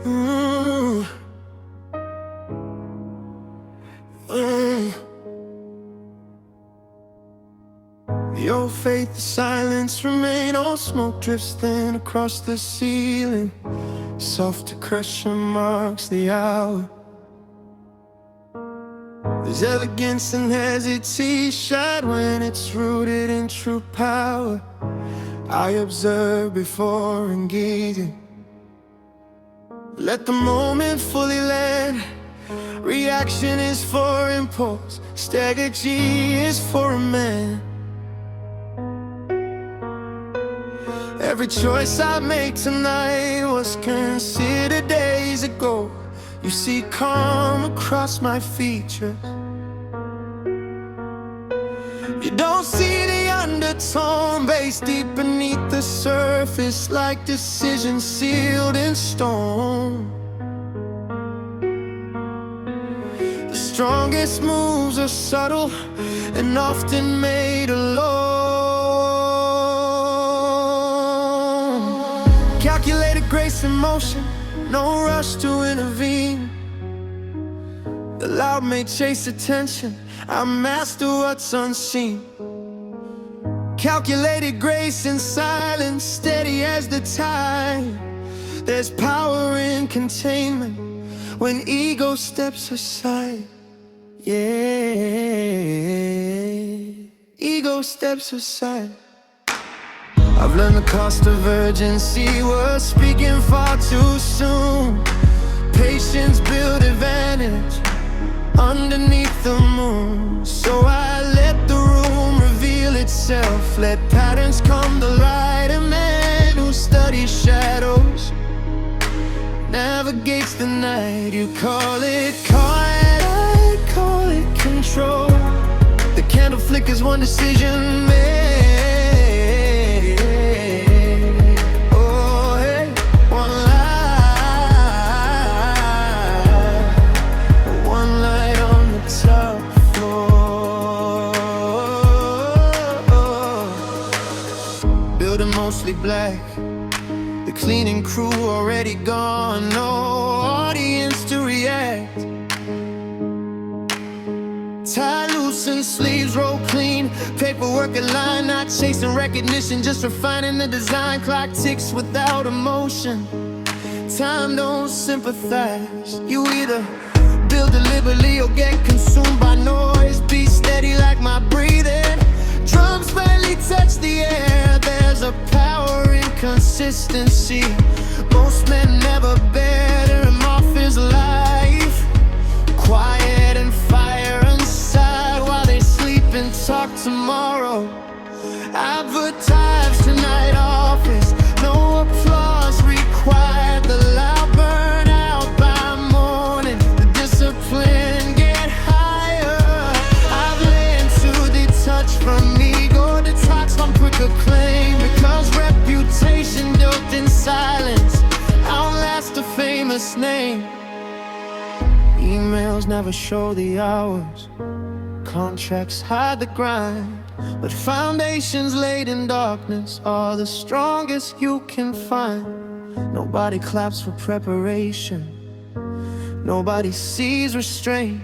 Mm, mm. The old faith, the silence remain. Old smoke drifts thin across the ceiling. Soft depression marks the hour. There's elegance and hesitation when it's rooted in true power. I observe before engaging. Let the moment fully land. Reaction is for impulse, strategy is for a man. Every choice I make tonight was considered days ago. You see calm across my features. You don't see the undertone based deep beneath the surface, like decisions sealed in stone. The strongest moves are subtle and often made alone. Calculated grace and motion, no rush to intervene. The loud may chase attention, I master what's unseen. Calculated grace in silence, steady as the tide. There's power in containment when ego steps aside. Yeah, ego steps aside. I've learned the cost of urgency was speaking far too soon. Patience build advantage underneath the moon. So I let the room reveal itself, let patterns come to light. A man who studies shadows navigates the night. You call it quiet, I call it control. The candle flickers, one decision made. Oh, hey, one light on the top floor. Building mostly black, the cleaning crew already gone. No audience to react. Tie loose and sleeves roll clean. Paperwork aligned, not chasing recognition, just refining the design. Clock ticks without emotion. Time don't sympathize. You either build deliberately or get consumed by noise. Be steady like my breathing. Drums barely touch the air. There's a power in consistency. Most men never bear him off his life. Quiet and fire inside while they sleep and talk tomorrow. Advertise tonight office, no applause required. The loud burn out by morning, the discipline get higher. I've learned to detach from ego, detox from quick acclaim. Because reputation built in silence outlast a famous name. Emails never show the hours, contracts hide the grind, but foundations laid in darkness are the strongest you can find. Nobody claps for preparation, nobody sees restraint,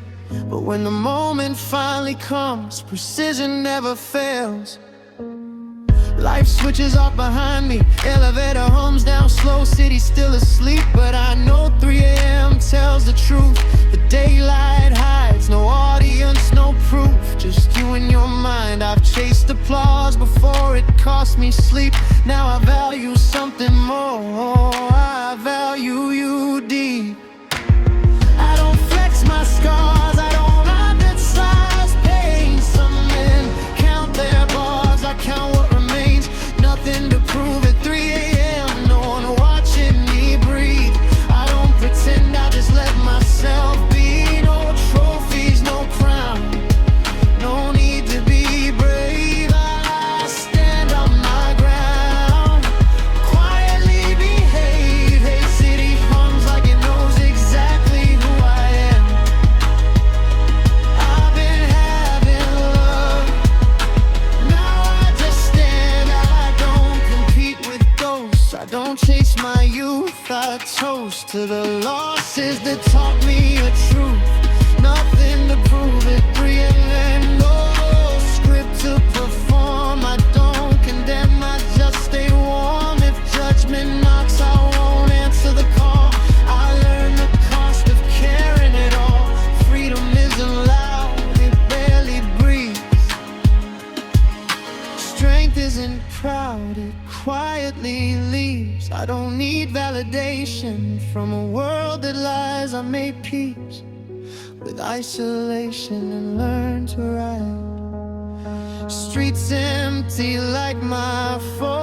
but when the moment finally comes, precision never fails. Life switches off behind me, elevator hums down slow, city still asleep, but I know 3 a.m. tells the truth. The daylight hides, no audience, no proof, just you and your mind. I've chased applause before it cost me sleep. Now I value something more, I value you deep. I don't flex my scars, I don't undersize pain. Some men count their bars, I count what remains. Nothing to prove at 3 a.m. No one watching me breathe. I don't pretend, I just let myself be. No trophies, no crown, no need to be brave. I stand on my ground. I don't chase my youth, I toast to the losses that taught me the truth. Nothing to prove it, real and no script to perform. I don't condemn, I just stay warm. If judgment knocks, I won't answer the call. I learned the cost of caring at all. Freedom isn't loud, it barely breathes. Strength isn't proud, it quietly leaves. I don't need validation from a world that lies. I made peace with isolation and learned to ride. Streets empty like my phone.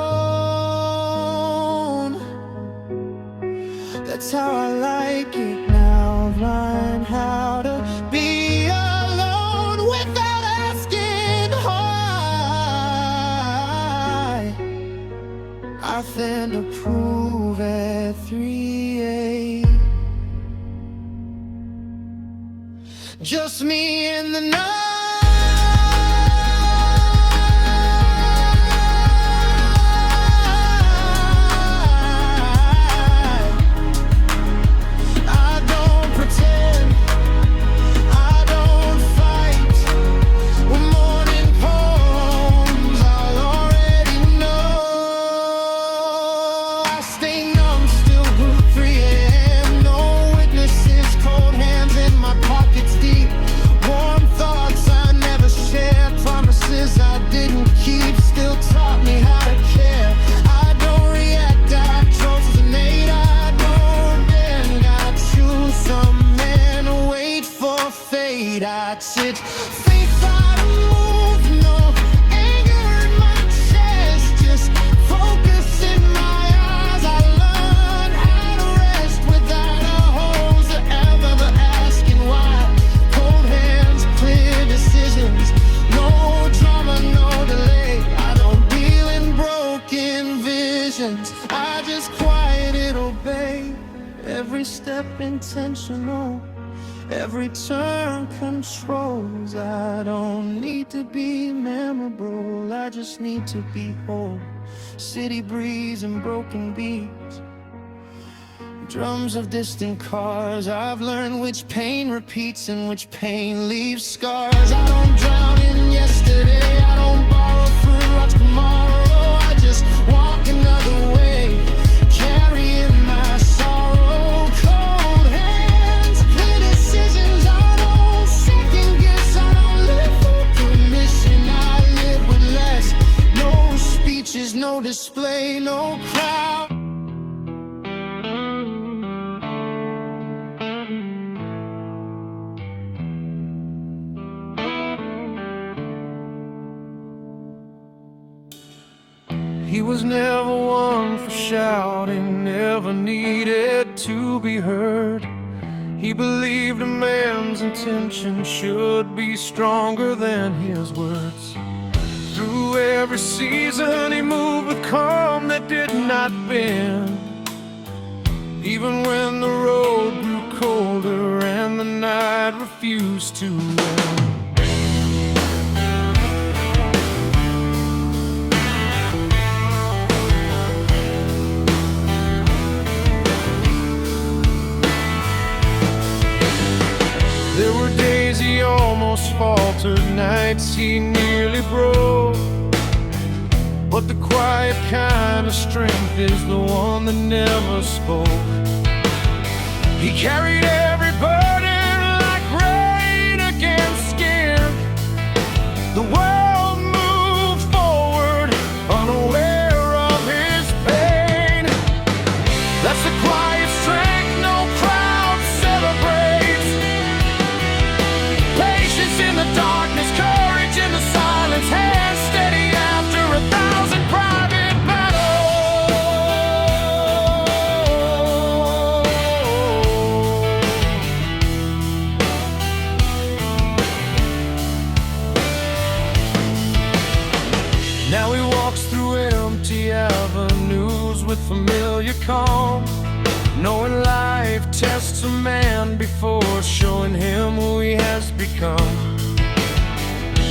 That's how I like it now. I've learned how to be alone without asking why. Nothing to prove at 3 a.m. Just me in the night. I don't pretend, I don't fight. When morning comes, I'll already know. I stay numb still through 3 a.m. No witnesses, cold hands in my pockets deep. Warm thoughts I never shared, promises I didn't keep. Still taught me how to care. I don't react, I resonate. I don't bend, I choose some men. Wait for fate, I sit. Faith I move, no anger in my chest. Just focus in my eyes. I learned how to rest without a hose or ever asking why. Cold hands, clear decisions, no drama, no delay. I don't deal in broken visions, I just quiet obey. Every step intentional, every turn controls. I don't need to be memorable, I just need to be whole. City breeze and broken beats, drums of distant cars. I've learned which pain repeats and which pain leaves scars. I don't drown in yesterday, I don't borrow through watch tomorrow. I just walk another way, carrying my sorrow. Cold hands, clear decisions. I don't second guess, I don't live for permission. I live with less, no speeches, no display, no crowd. He was never one for shouting, never needed to be heard. He believed a man's intention should be stronger than his words. Through every season he moved with calm that did not bend. Even when the road grew colder and the night refused to end. There were days he almost faltered, nights he nearly broke. But the quiet kind of strength is the one that never spoke. He carried every burden like rain against skin. The world moved forward, unaware of his pain. That's the quiet strength no crowd celebrates. Patience in the darkness, courage in the silence, hands steady after 1,000 private battles. Now he walks through empty avenues with familiar calm, knowing life tests a man before showing him who he has become.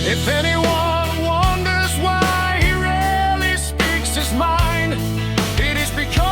If anyone wonders why he rarely speaks his mind, it is because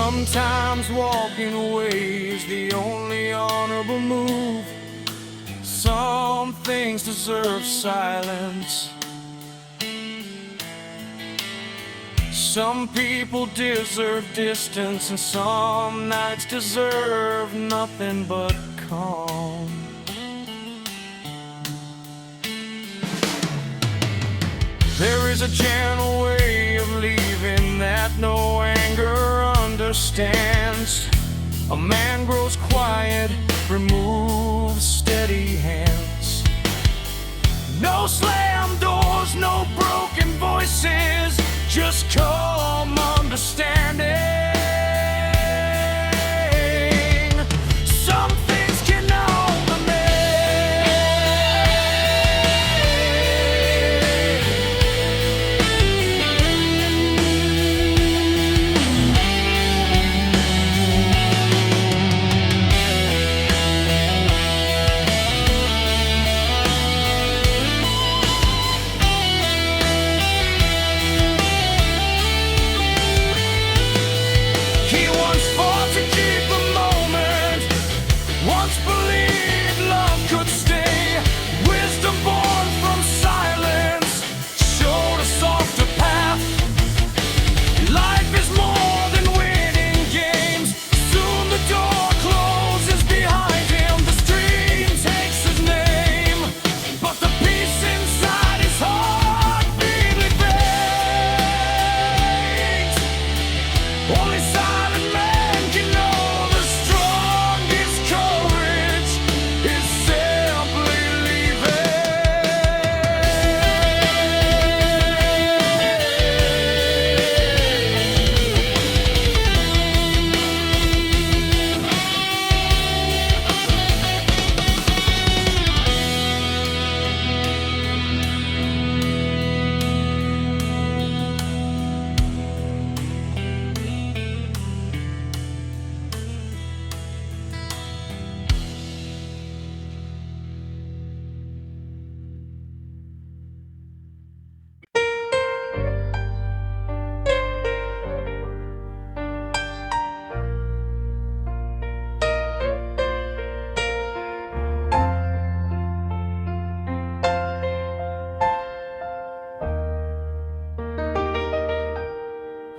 Sometimes walking away is the only honorable move. Some things deserve silence. Some people deserve distance, and some nights deserve nothing but calm. There is a gentle way of leaving that no anger understands. A man grows quiet, removes steady hands. No slam doors, no broken voices, just calm understanding. Some things cannot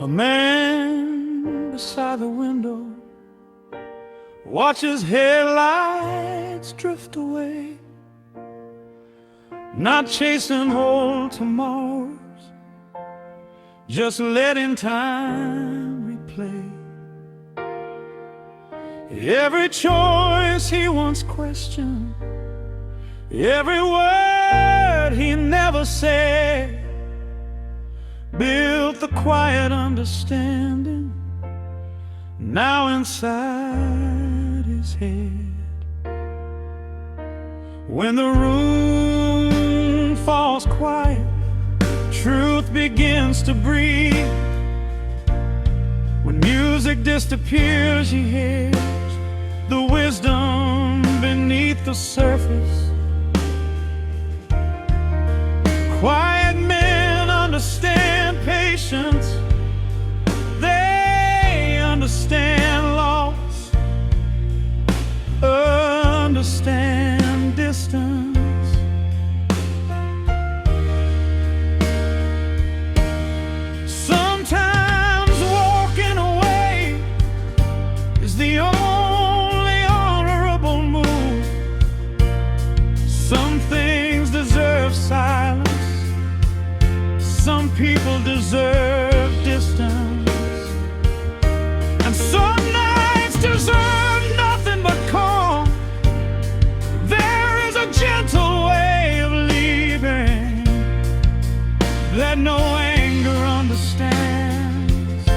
A man beside the window watches headlights drift away, not chasing old tomorrows, just letting time replay. Every choice he once questioned, every word he never said, built the quiet understanding now inside his head. When the room falls quiet, truth begins to breathe. When music disappears, he hears the wisdom beneath the surface. Quiet men understand patience, they understand loss, understand distance. Sometimes walking away is the only honorable move. Some things deserve silence, some people deserve distance, and some nights deserve nothing but calm. There is a gentle way of leaving that no anger understands.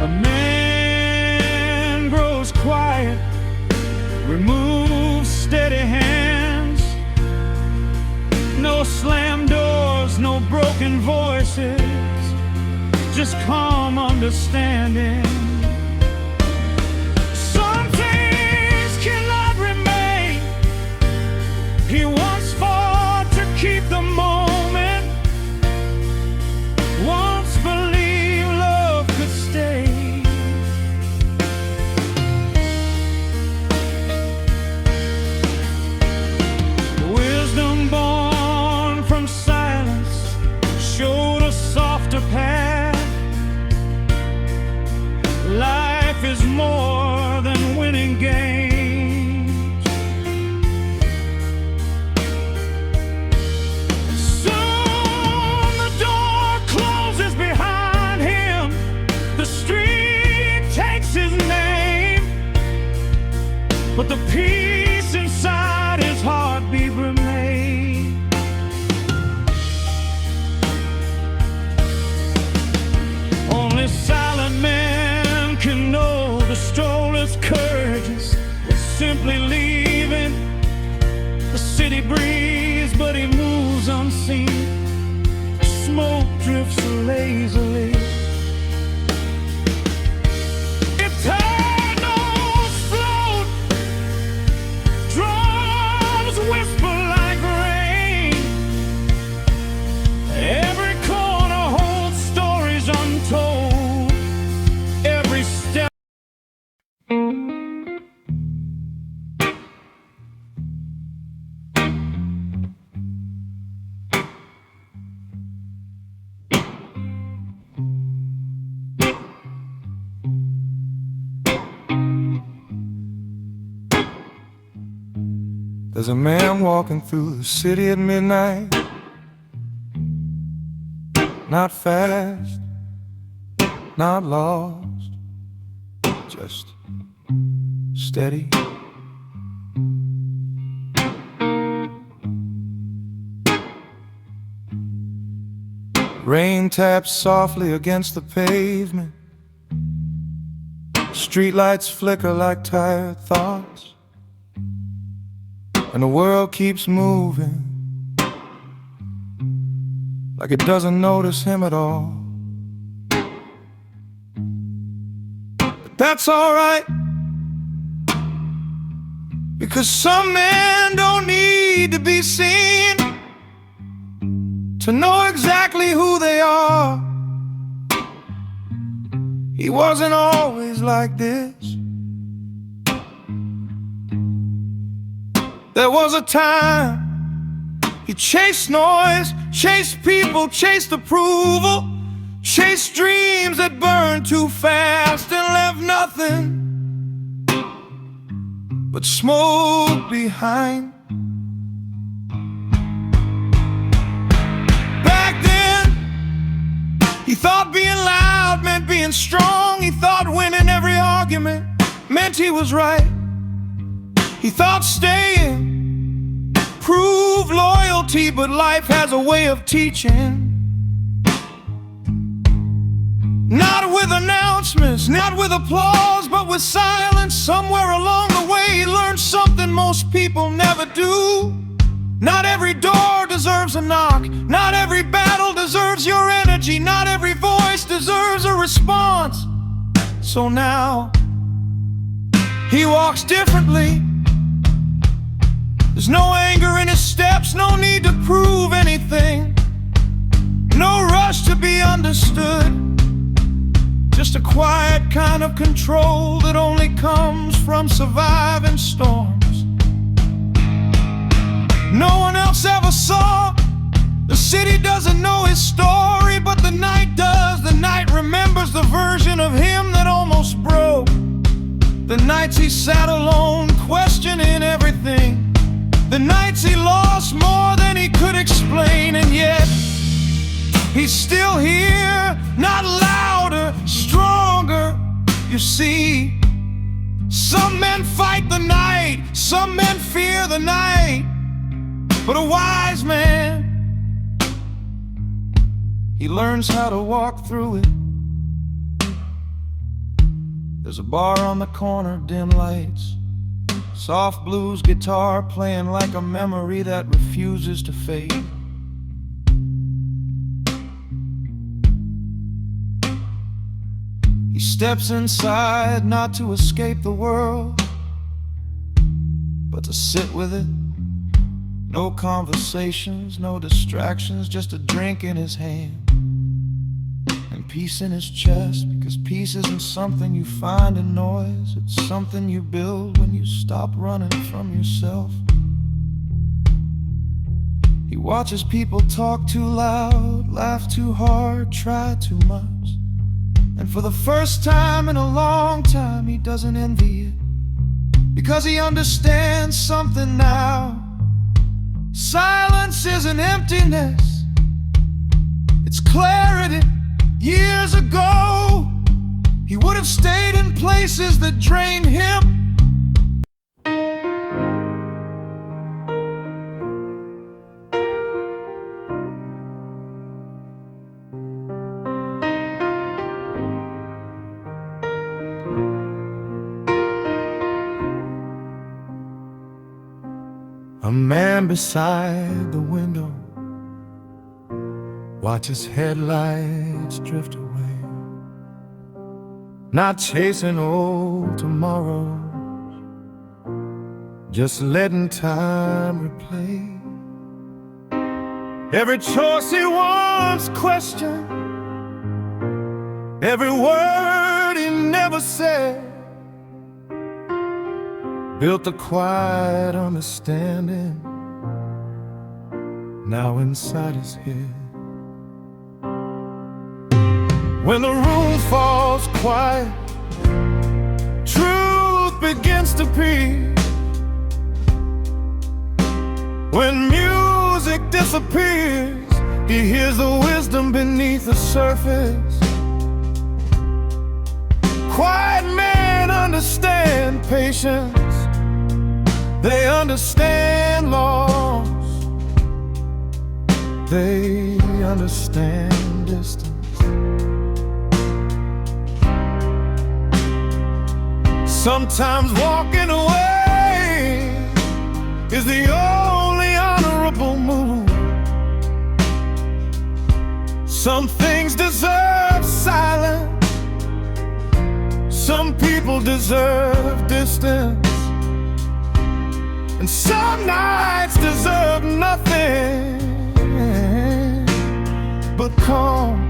A man grows quiet, removes steady hands. No slam doors, no broken voices, just calm understanding. Some things cannot remain. He once fought to keep the moment, but the peace inside his heartbeat remained. Only silent men can know the stroller's courageous is simply leaving. The city breathes, but he moves unseen. Smoke drifts lazily. Eternals float, drums whisper like rain. Every corner holds stories untold. Every step. There's a man walking through the city at midnight. Not fast, not lost, just steady. Rain taps softly against the pavement. Streetlights flicker like tired thoughts. And the world keeps moving like it doesn't notice him at all. But that's alright, because some men don't need to be seen to know exactly who they are. He wasn't always like this. There was a time he chased noise, chased people, chased approval, chased dreams that burned too fast and left nothing but smoke behind. Back then, he thought being loud meant being strong. He thought winning every argument meant he was right. He thought staying proved loyalty, but life has a way of teaching. Not with announcements, not with applause, but with silence. Somewhere along the way he learned something most people never do. Not every door deserves a knock. Not every battle deserves your energy. Not every voice deserves a response. So now he walks differently. There's no anger in his steps, no need to prove anything, no rush to be understood, just a quiet kind of control that only comes from surviving storms. No one else ever saw. The city doesn't know his story, but the night does. The night remembers the version of him that almost broke. The nights he sat alone, questioning everything. The nights he lost more than he could explain, and yet he's still here, not louder, stronger. You see, some men fight the night, some men fear the night, but a wise man, he learns how to walk through it. There's a bar on the corner, dim lights, soft blues guitar playing like a memory that refuses to fade. He steps inside, not to escape the world, but to sit with it. No conversations, no distractions, just a drink in his hand and peace in his chest, because peace isn't something you find in noise. It's something you build when you stop running from yourself. He watches people talk too loud, laugh too hard, try too much, and for the first time in a long time he doesn't envy it, because he understands something now. Silence isn't emptiness, it's clarity. Years ago, he would have stayed in places that drained him. A man beside the window watches headlights drift away, not chasing old tomorrows, just letting time replay every choice he once questioned, every word he never said, built a quiet understanding now inside his head. When the room falls quiet, truth begins to peak. When music disappears, he hears the wisdom beneath the surface. Quiet men understand patience, they understand loss, they understand distance. Sometimes walking away is the only honorable move. Some things deserve silence, some people deserve distance, and some nights deserve nothing but calm.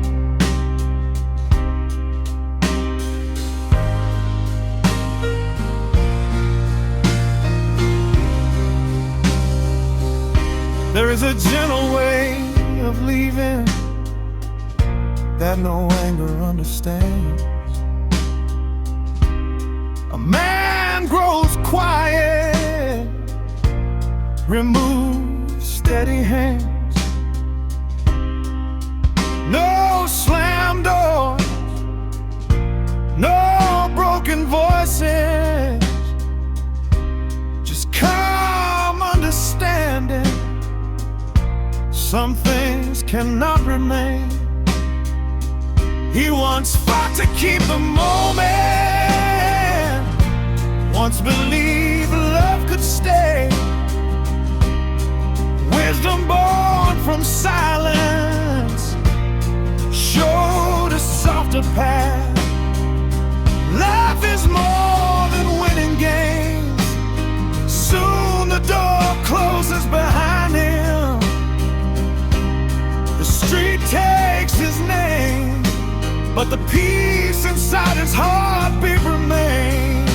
There is a gentle way of leaving that no anger understands. A man grows quiet, removes steady hands. No slam doors, no broken voices, just calm understanding. Some things cannot remain. He once fought to keep the moment, once believed love could stay. Wisdom born from silence showed a softer path. Life is more than winning games. Soon the door closes behind him. The street takes his name, but the peace inside his heartbeat remains.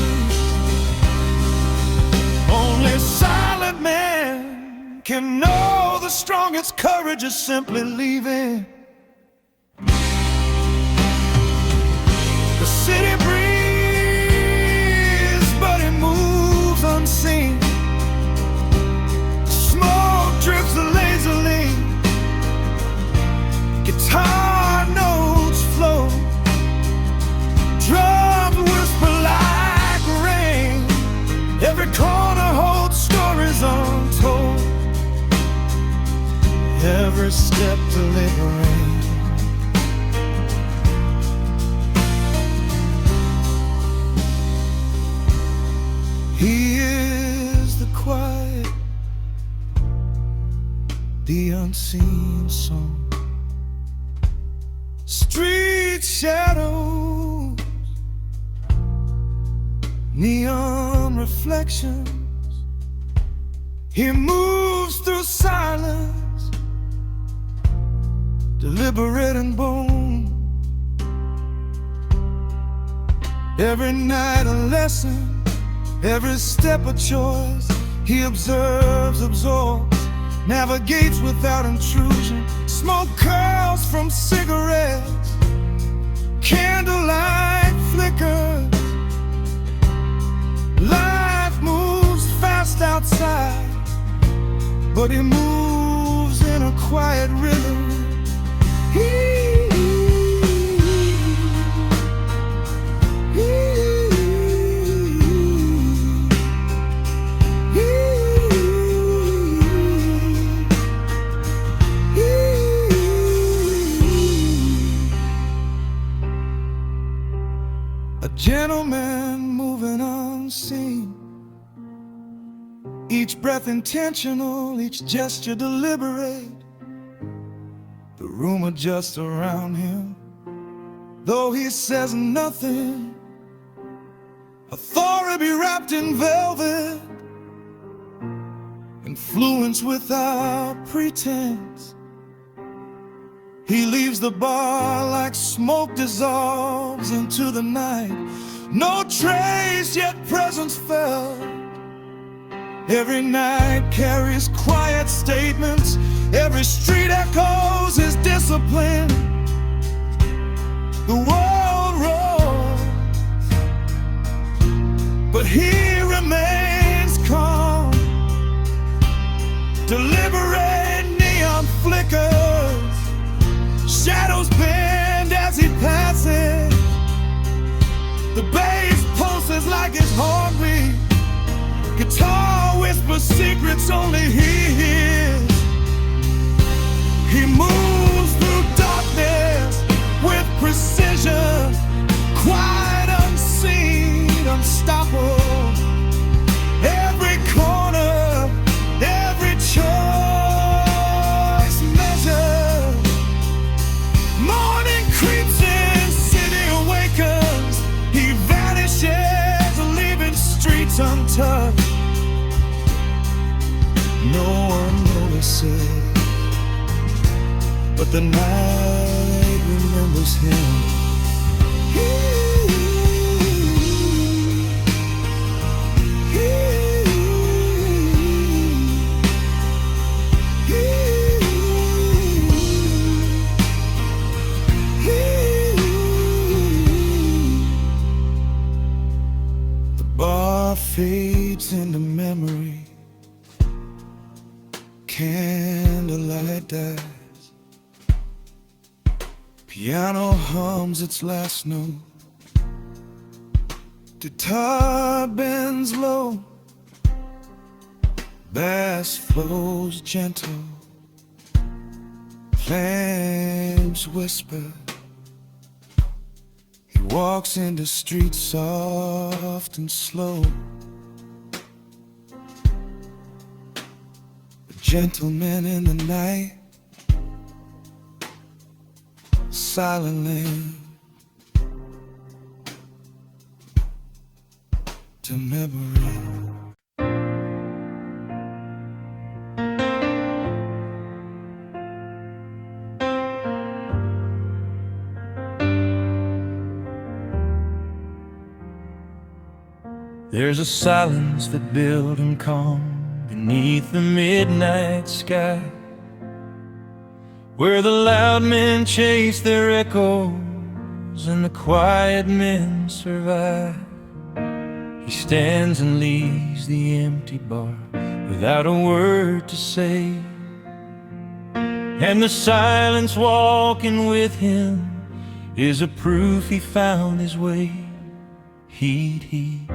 Only silent men can know the strongest courage is simply leaving. The city breathes, but it moves unseen. Smoke drifts lazily, guitar notes flow, drums whisper like rain. Every corner holds stories untold, every step delivering. He is the quiet, the unseen song. Street shadows, neon reflections. He moves through silence, deliberate and bold. Every night a lesson, every step a choice. He observes, absorbs, navigates without intrusion. Smoke curls from cigarettes, candlelight flickers. Life moves fast outside, but he moves in a quiet rhythm. A gentleman moving unseen, Each breath intentional, each gesture deliberate. The room adjusts around him, though he says nothing. Authority wrapped in velvet, influence without pretense. He leaves the bar like smoke dissolves into the night. No trace, yet presence felt. Every night carries quiet statements. Every street echoes his discipline. The world roars, but he remains calm. Deliberate, neon flickers, shadows bend as he passes. The bass pulses like it's hungry. Guitar whispers secrets only he hears. He moves through darkness with precision, quiet, unseen, unstoppable. Every corner, every choice measured. Morning creeps in, city awakens. He vanishes, leaving streets untouched. No one notices, but the night remembers him. The bar fades into memory. Candlelight dies. Piano hums its last note. Guitar bends low. Bass flows gentle. Flames whisper. He walks into streets soft and slow. Gentlemen in the night, silently to memory. There's a silence that built him calm beneath the midnight sky, where the loud men chase their echoes and the quiet men survive. He stands and leaves the empty bar without a word to say, and the silence walking with him is a proof he found his way. Heed.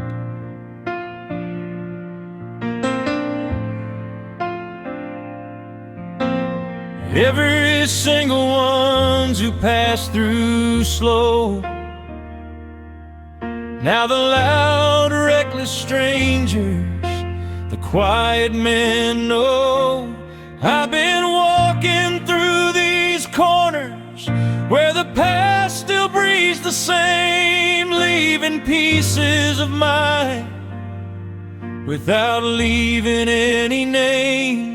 Every single ones who pass through slow. Now the loud, reckless strangers, the quiet men know. I've been walking through these corners where the past still breathes the same, leaving pieces of mine without leaving any name.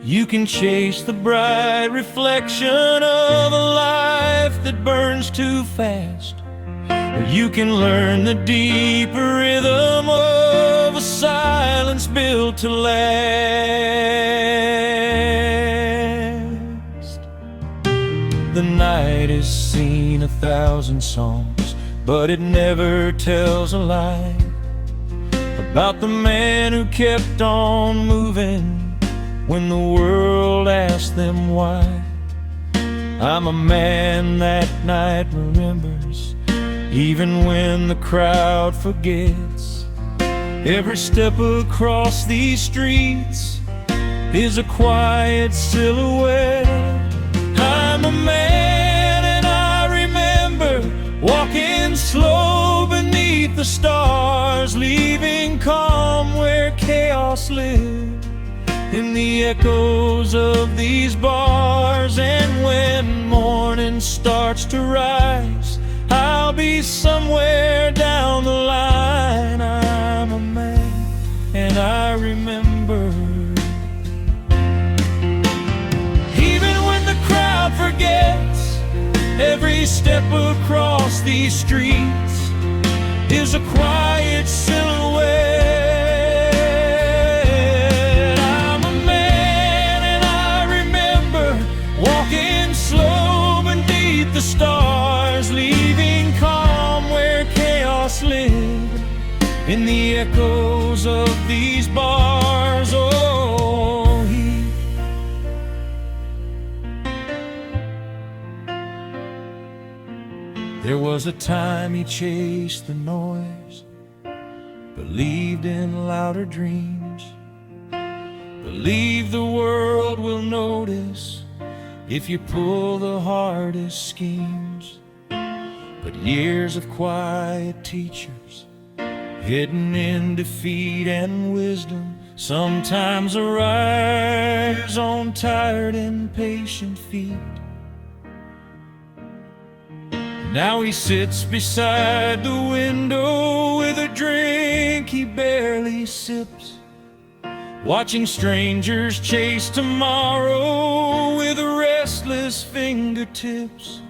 You can chase the bright reflection of a life that burns too fast, or you can learn the deeper rhythm of a silence built to last. The night has seen 1,000 songs, but it never tells a lie about the man who kept on moving when the world asked them why. I'm a man that night remembers, even when the crowd forgets. Every step across these streets is a quiet silhouette. I'm a man and I remember walking slow beneath the stars, leaving calm where chaos chaos live in the echoes of these bars. And when morning starts to rise, I'll be somewhere down the line. I'm a man and I remember. Even when the crowd forgets, every step across these streets is a quiet silhouette. I'm a man and I remember walking slow beneath the stars, leaving calm where chaos lived in the echoes of these bars. Oh, there was a time he chased the noise, believed in louder dreams, believed the world will notice if you pull the hardest schemes. But years of quiet teachers, hidden in defeat and wisdom, sometimes arise on tired, impatient feet. Now he sits beside the window with a drink he barely sips, watching strangers chase tomorrow with restless fingertips.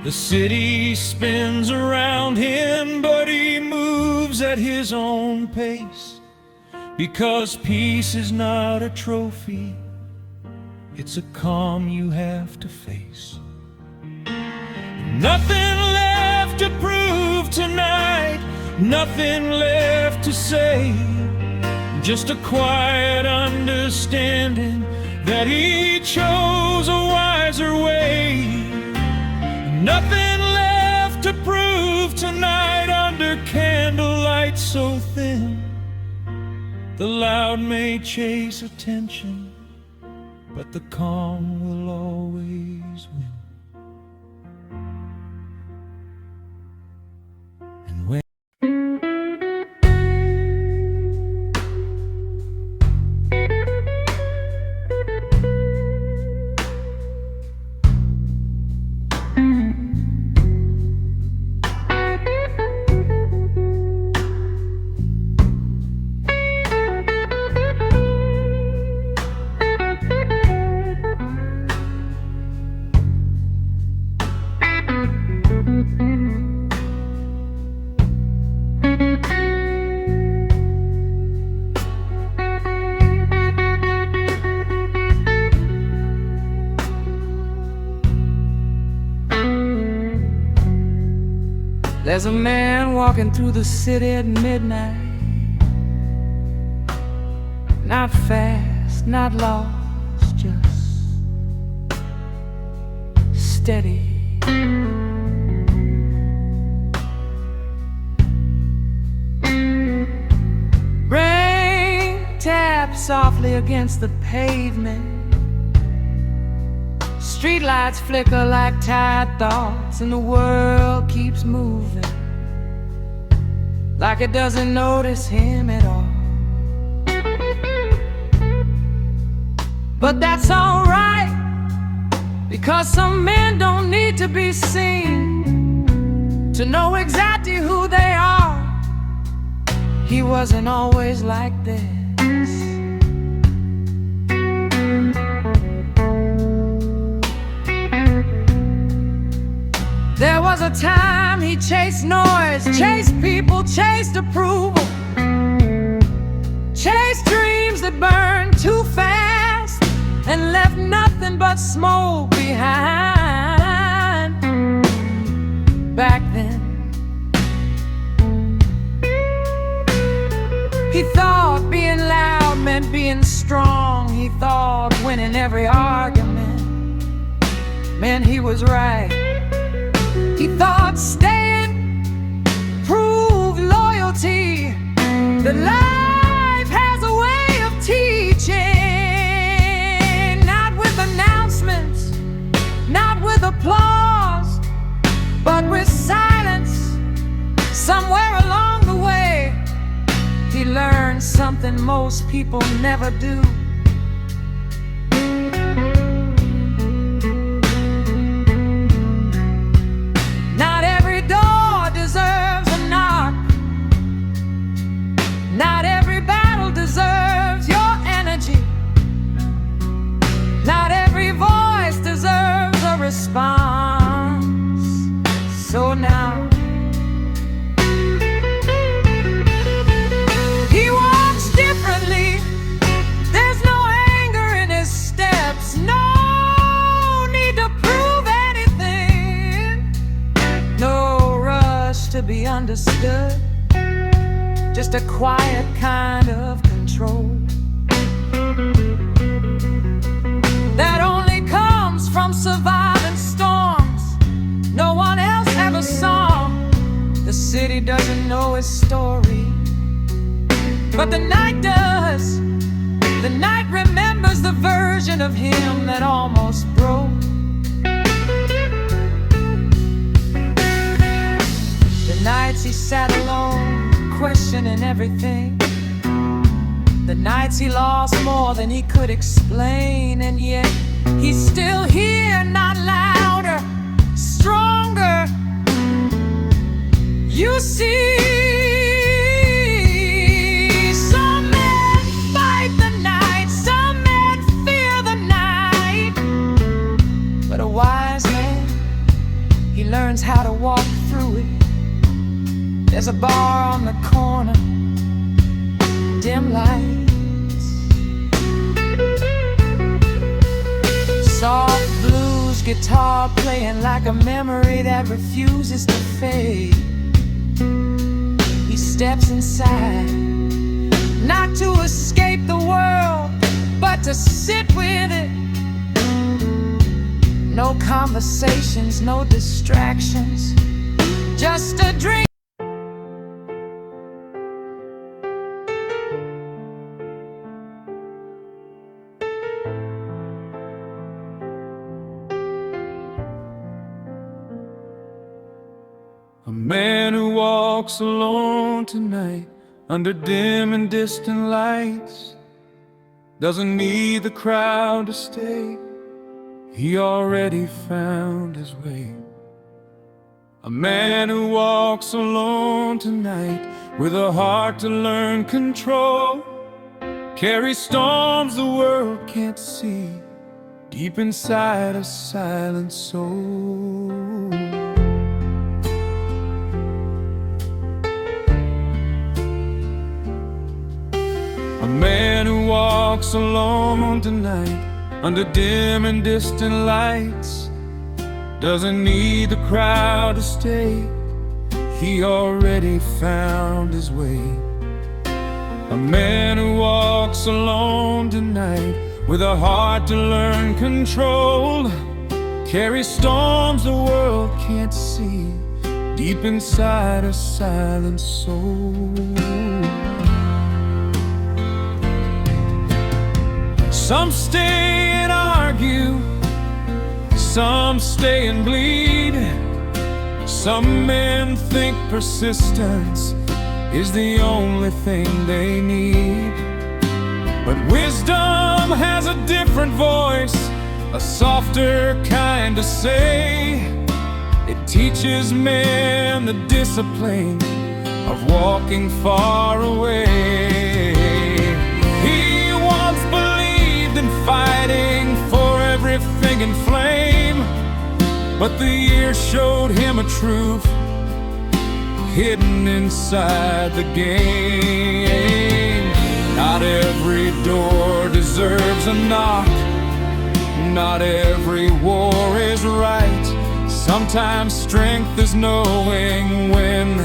The city spins around him, but he moves at his own pace, because peace is not a trophy, it's a calm you have to face. Nothing left to prove tonight, nothing left to say, just a quiet understanding that he chose a wiser way. Nothing left to prove tonight under candlelight so thin. The loud may chase attention, but the calm will always win. There's a man walking through the city at midnight, not fast, not lost, just steady. Rain taps softly against the pavement, streetlights flicker like tired thoughts, and the world keeps moving like it doesn't notice him at all. But that's alright, because some men don't need to be seen to know exactly who they are. He wasn't always like this. There was a time he chased noise, chased people, chased approval, chased dreams that burned too fast and left nothing but smoke behind. Back then, he thought being loud meant being strong. He thought winning every argument meant he was right. He thought staying proved loyalty, that life has a way of teaching, not with announcements, not with applause, but with silence. Somewhere along the way, he learned learned something most people never do. Not every door deserves a knock. Not every battle deserves your energy. Not every voice deserves a response. So now he walks differently. There's no anger in his steps. No need to prove anything. No rush to be understood. Just a quiet kind of control that only comes from surviving storms no one else ever saw. The city doesn't know his story, but the night does. The night remembers the version of him that almost broke. The nights he sat alone, questioning everything. The nights he lost more than he could explain, and yet he's still here, not louder, stronger. You see, some men fight the night, some men fear the night, but a wise man, he learns how to walk through it. There's a bar on the corner, dim lights, soft blues guitar playing like a memory that refuses to fade. He steps inside, not to escape the world, but to sit with it. No conversations, no distractions, just a drink. A man who walks alone tonight under dim and distant lights doesn't need the crowd to stay. He already found his way. A man who walks alone tonight with a heart to learn control carries storms the world can't see deep inside a silent soul. A man who walks alone tonight under dim and distant lights doesn't need the crowd to stay. He already found his way. A man who walks alone tonight with a heart to learn control carries storms the world can't see deep inside a silent soul. Some stay and argue, some stay and bleed. Some men think persistence is the only thing they need. But wisdom has a different voice, a softer kind to say. It teaches men the discipline of walking far away. He once believed in fighting for everything in flame, but the years showed him a truth hidden inside the game. Not every door deserves a knock. Not every war is right. Sometimes strength is knowing when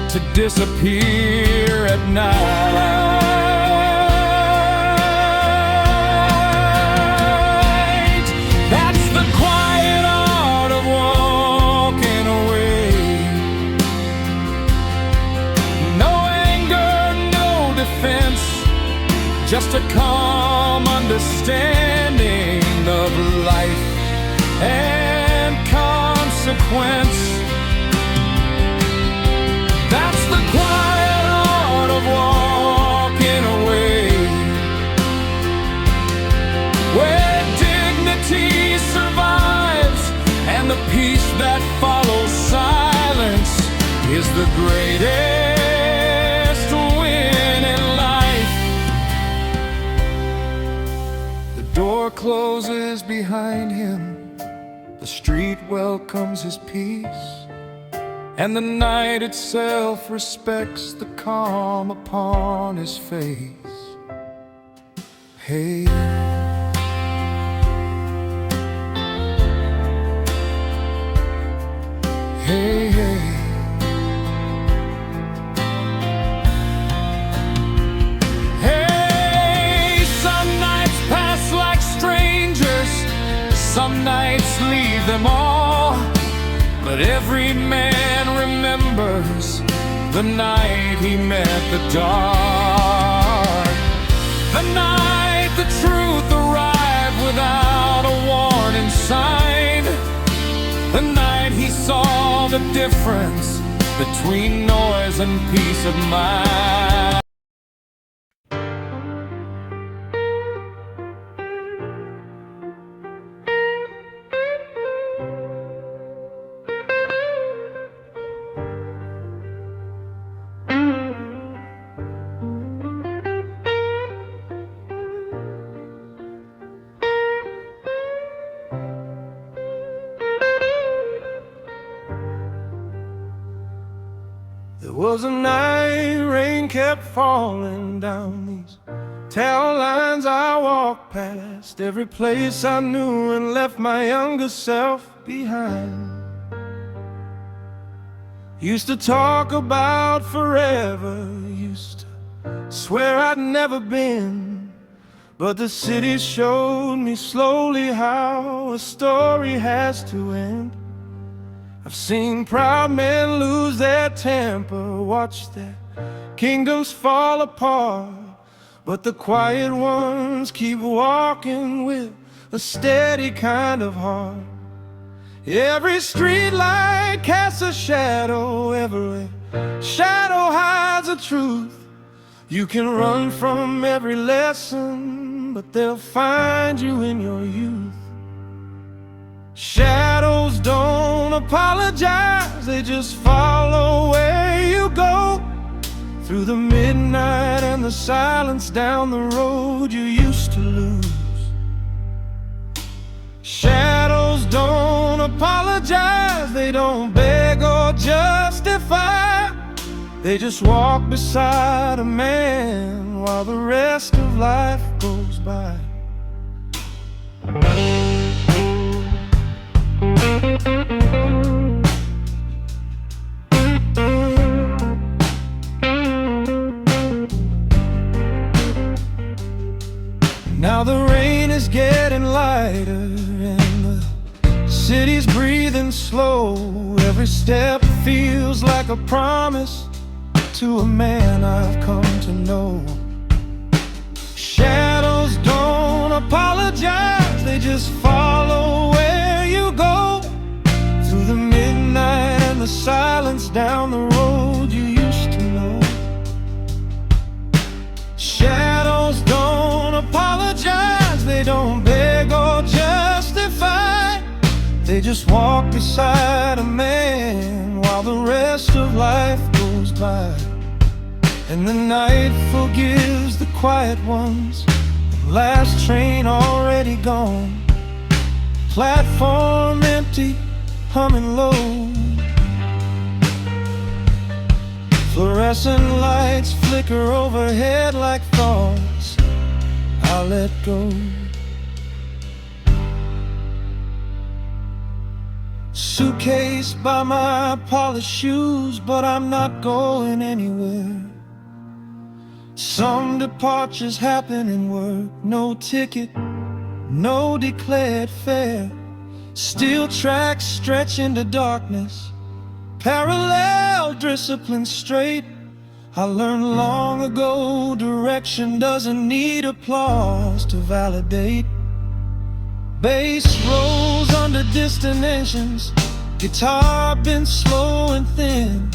to disappear at night. That's the quiet art of walking away. No anger, no defense, just a calm understanding of life and consequence. That's the quiet art of walking the greatest win in life. The door closes behind him, the street welcomes his peace, and the night itself respects the calm upon his face. Hey, hey, hey. Hey, some nights pass like strangers, some nights leave them all, but every man remembers the night he met the dark. The night the truth arrived without a warning sign. The night he saw the difference between noise and peace of mind. There was a night, rain kept falling down these town lines I walked past, every place I knew, and left my younger self behind. Used to talk about forever, used to swear I'd never been, but the city showed me slowly how a story has to end. I've seen proud men lose their temper, watch their kingdoms fall apart, but the quiet ones keep walking with a steady kind of heart. Every street light casts a shadow, every shadow hides a truth. You can run from every lesson, but they'll find you in your youth. Shadows don't apologize, they just follow where you go. Through the midnight and the silence, down the road you used to lose. Shadows don't apologize, they don't beg or justify. They just walk beside a man while the rest of life goes by. Now the rain is getting lighter and the city's breathing slow. Every step feels like a promise to a man I've come to know. Shadows don't apologize, they just follow where you go. Through the midnight and the silence, down the road you used to know. Shadows don't apologize, they don't beg or justify. They just walk beside a man while the rest of life goes by. And the night forgives the quiet ones, the last train already gone. Platform empty, humming low. Fluorescent lights flicker overhead like thoughts I'll let go. Suitcase by my polished shoes, but I'm not going anywhere. Some departures happen in work, no ticket, no declared fare. Steel tracks stretch into darkness, parallel, discipline straight. I learned long ago, direction doesn't need applause to validate. Bass rolls under destinations, guitar bends slow and thin.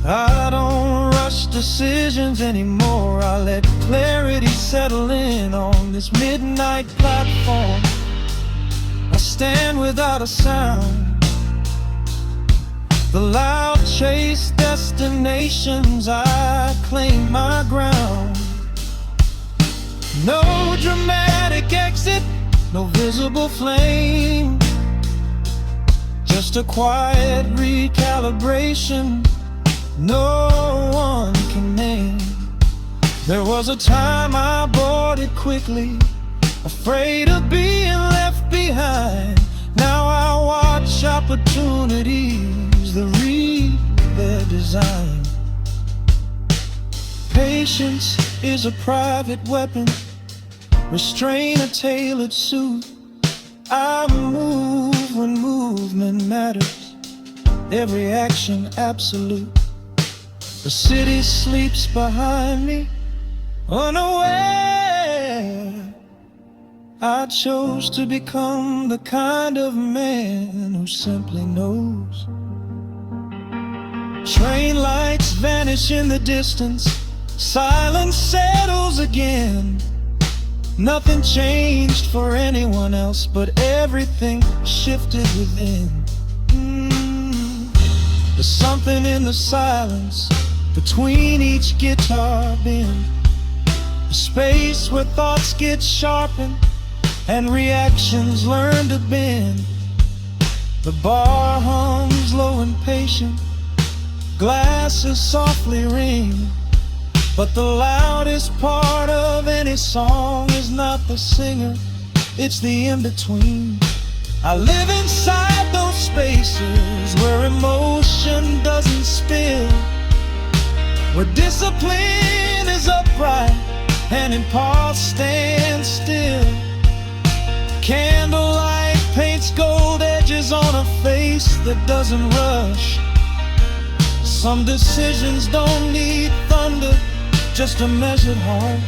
I don't rush decisions anymore, I let clarity settle in. On this midnight platform, I stand without a sound. The loud chase destinations, I claim my ground. No dramatic exit, no visible flame, just a quiet recalibration no one can name. There was a time I boarded quickly, afraid of being left behind. Now I watch opportunities that read their design. Patience is a private weapon, restrain a tailored suit. I move when movement matters, every action absolute. The city sleeps behind me, unaware. I chose to become the kind of man who simply knows. Train lights vanish in the distance, silence settles again. Nothing changed for anyone else, but everything shifted within. There's something in the silence between each guitar bend, a space where thoughts get sharpened and reactions learn to bend. The bar hums low and patient, glasses softly ring, but the loudest part of any song is not the singer, it's the in-between. I live inside those spaces where emotion doesn't spill, where discipline is upright and impulse stands still. Candlelight paints gold edges on a face that doesn't rush. Some decisions don't need thunder, just a measured heart.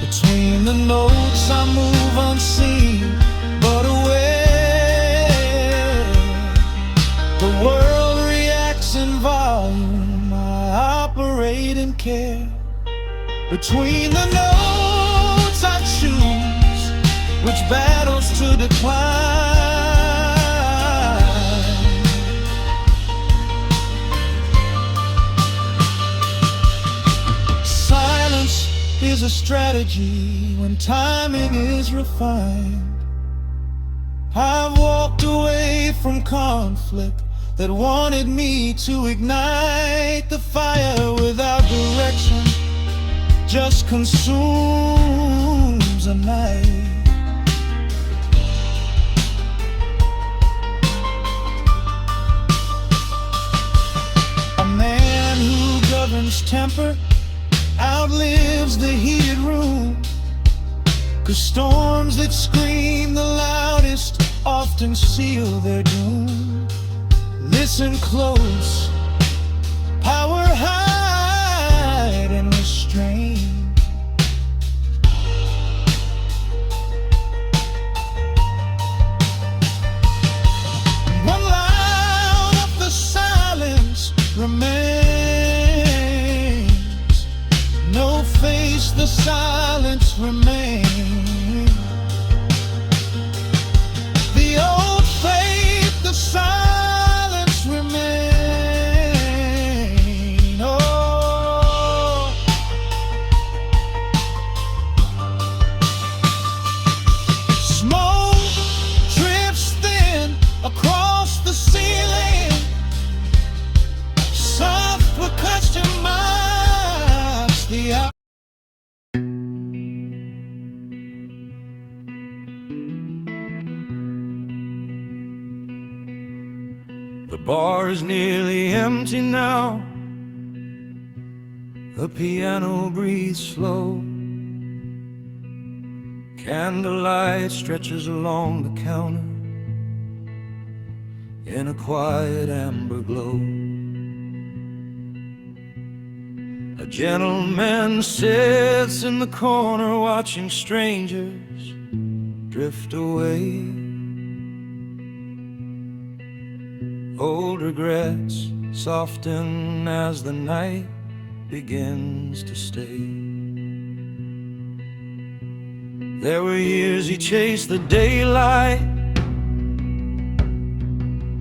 Between the notes I move unseen, but aware. The world reacts in volume, I operate in care. Between the notes I choose which battles to decline. Silence is a strategy when timing is refined. I've walked away from conflict that wanted me to ignite the fire without direction, just consumes a night. A man who governs temper outlives the heated room, 'cause storms that scream the loudest often seal their doom. Listen close, power hide and restrain. One loud of the silence remains, no face, the silence remains. The old faith, the silence remains. Oh, smoke drips thin across the ceiling, soft percussion marks the hour. The bar is nearly empty now. The piano breathes slow. Candlelight stretches along the counter in a quiet amber glow. A gentleman sits in the corner watching strangers drift away. Old regrets soften as the night begins to stay. There were years he chased the daylight,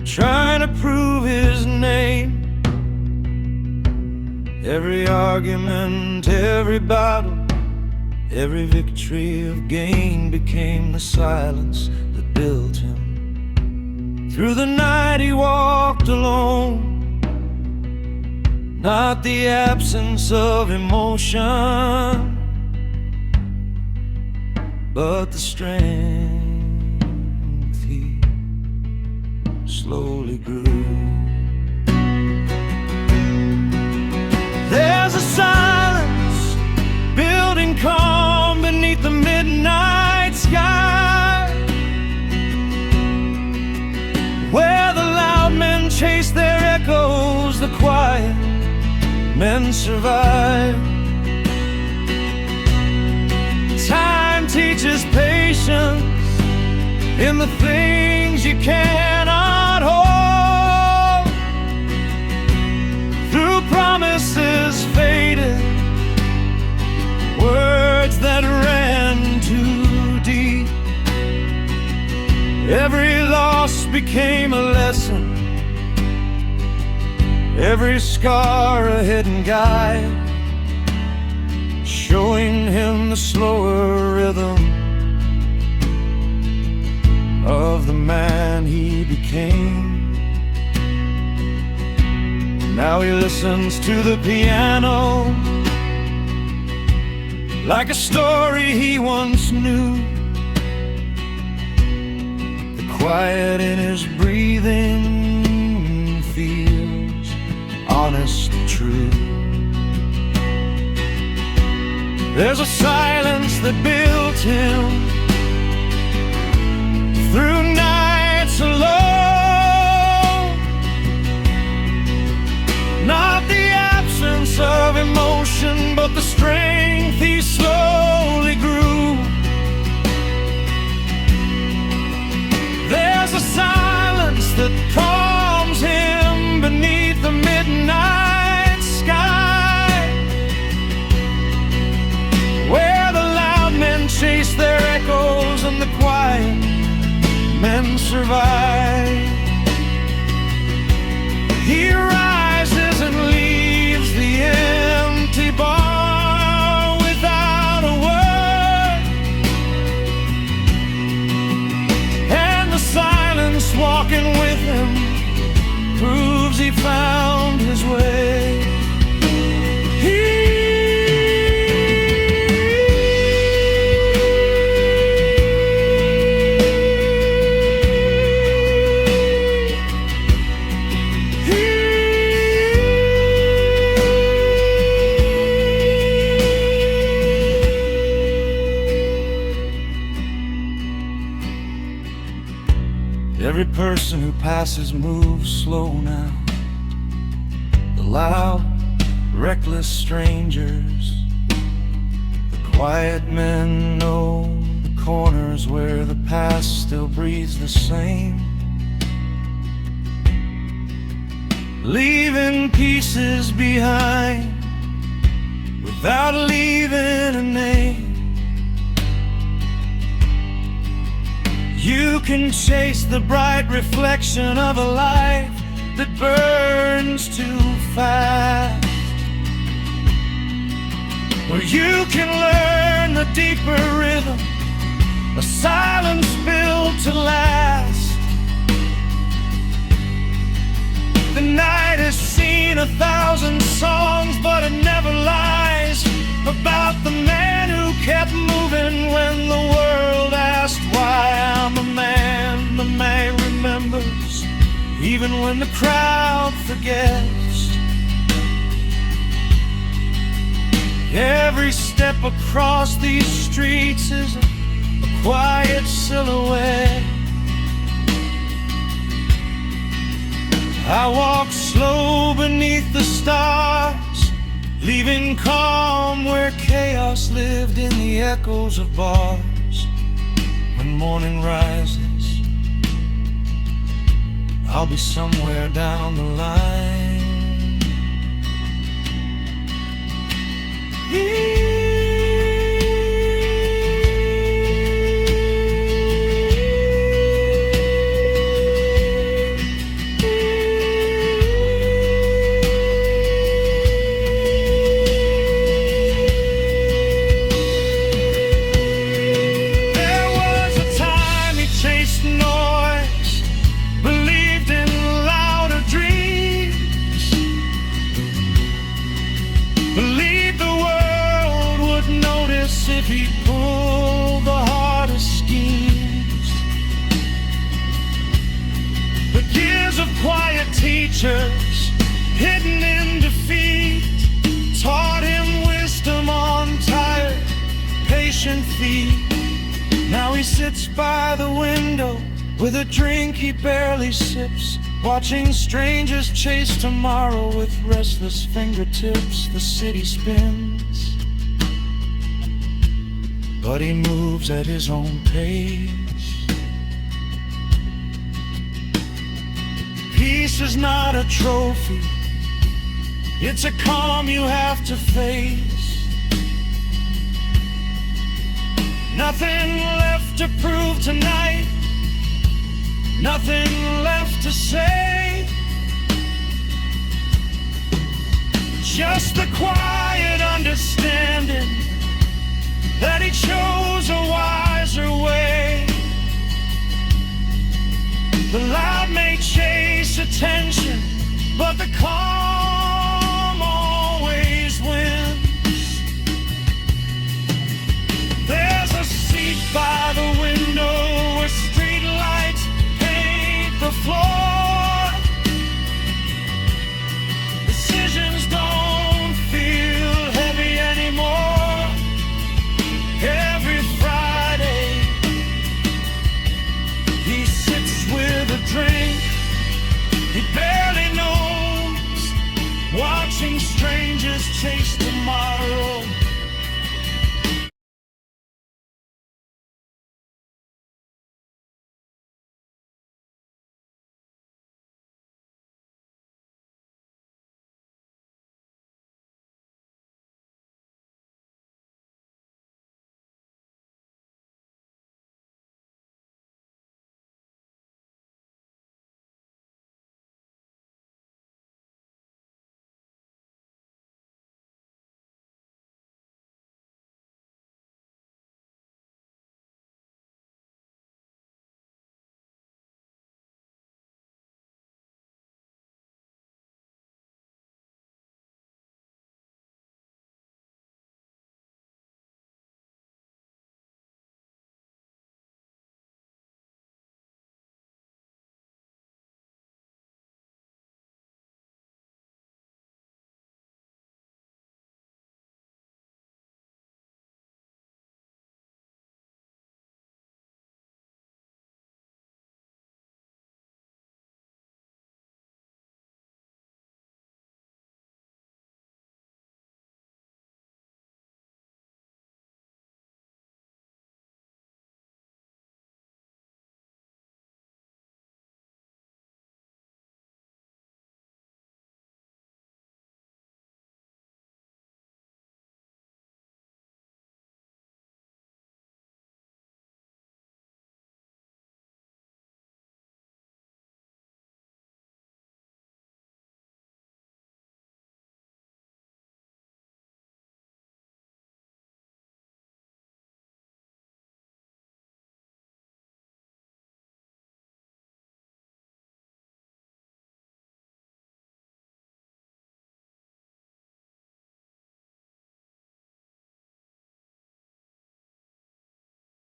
trying to prove his name. Every argument, every battle, every victory of gain became the silence that built him. Through the night he walked alone, not the absence of emotion, but the strength he slowly grew. There's a silence building calm beneath the midnight sky, where the loud men chase their echoes, the quiet men survive. Time teaches patience in the things you cannot hold. Through promises faded, words that ran too deep, every loss became a lesson, every scar a hidden guide, showing him the slower rhythm of the man he became. Now he listens to the piano like a story he once knew. The quiet in his breathing feels honest, true. There's a silence that built him through nights alone, not the absence of emotion, but the strength he slowly grew. There's a silence that calms him beneath the midnight sky, where the loud men chase their echoes and the quiet men survive. He rises and leaves the empty bar without a word, and the silence walking with him proves he found his way. Every person who passes moves slow now. The loud, reckless strangers, the quiet men know the corners where the past still breathes the same, leaving pieces behind without leaving a name. You can chase the bright reflection of a life that burns too fast, or you can learn the deeper rhythm, a silence built to last. The night has seen 1,000 songs, but it never lies about the man who kept moving when the world asked why. I'm a man, the man remembers, even when the crowd forgets. Every step across these streets is a quiet silhouette. I walk slow beneath the stars, leaving calm where chaos lived in the echoes of bars. When morning rises, I'll be somewhere down the line. as if he pulled the hardest schemes. The gears of quiet teachers, hidden in defeat, taught him wisdom on tired, patient feet. Now he sits by the window with a drink he barely sips, watching strangers chase tomorrow with restless fingertips. The city spins, but he moves at his own pace. Peace is not a trophy, it's a calm you have to face. Nothing left to prove tonight, nothing left to say. Just the quiet understanding that he chose a wiser way. The loud may chase attention, but the calm